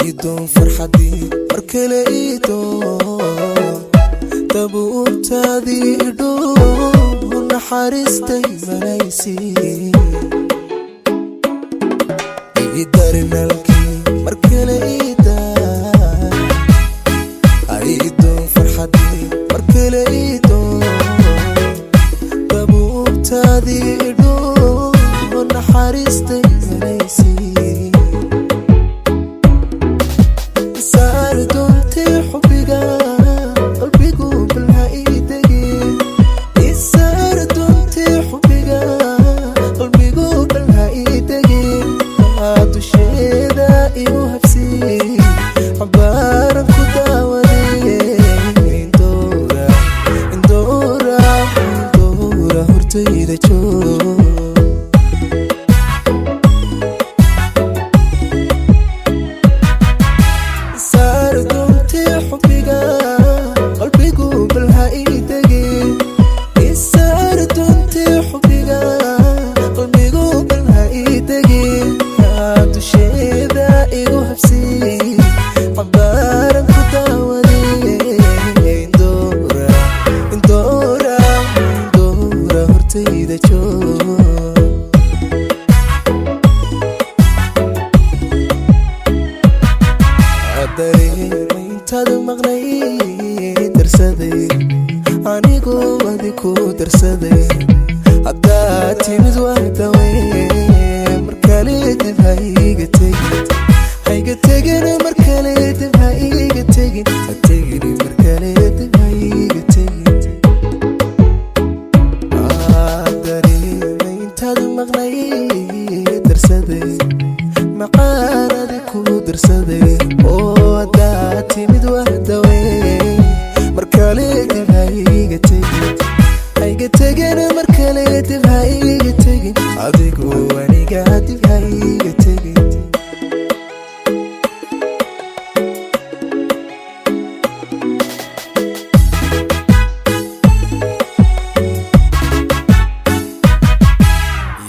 عيدون فرحتي مركلة عيدون تبوت هذه دون حارستي منايسي عيدارنا لكي مركلة عيدون عيدون فرحتي مركلة عيدون تبوت هذه دون حارستي منايسي anigu wadi ku darsaday hadda timid wada weyn markale dib hayga tagin markale dib hayga tagin markale dib hayga tagin dareemayntaad maqnay darsaday maqaaradi ku darsaday oo hadda timid wada weyn markale dib hayga tagin markale dib hayga tagin adigu aniga dib hayga tagin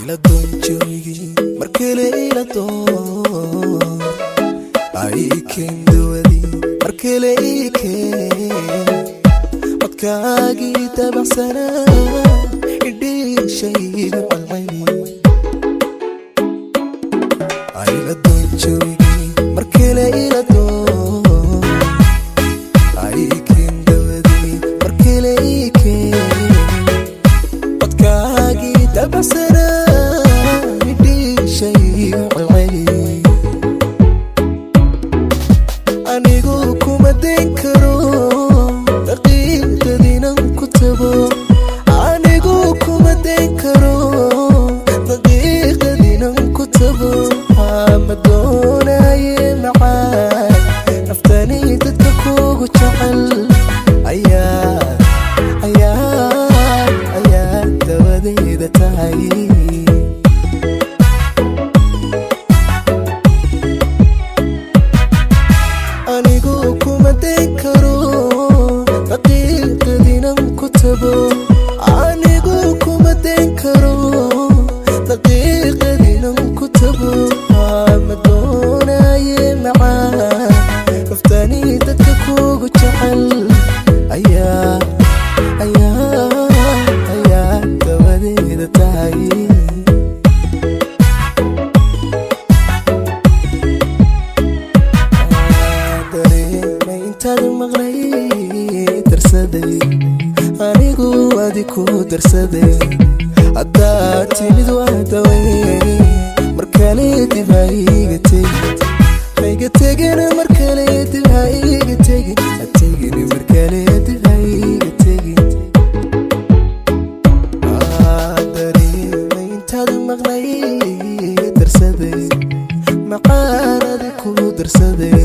ila doon joogi markale ila doon ay kendwadi markale كاجي تبع سنة يدير شيء بالعين عيلة دون جوي مركلة إلى دون عيكين دودي مركلة إيكين كاجي تبع سنة يدير شيء بالعين أنيقو كوما دينكرو anigu kuma dayn karo daqiiqadiinan ku tago ma doonaye macaan naftani dadka kugu jecel ayaa dawadayda tahay anigu kuma dayn karo anigu kuma dayn karo daqiiqadiinan ku tago ma doonaye macaan naftani dadka kugu jecel ayaa dawadayda tahay dareemayntaad maqnay darsaday anigu wadi ku darsaday hadda timid wada weyn markale dib hayga tagin markale dib hayga tagin markale dib hayga tagin dareemayntaad maqnay darsaday maqaaradi ku darsaday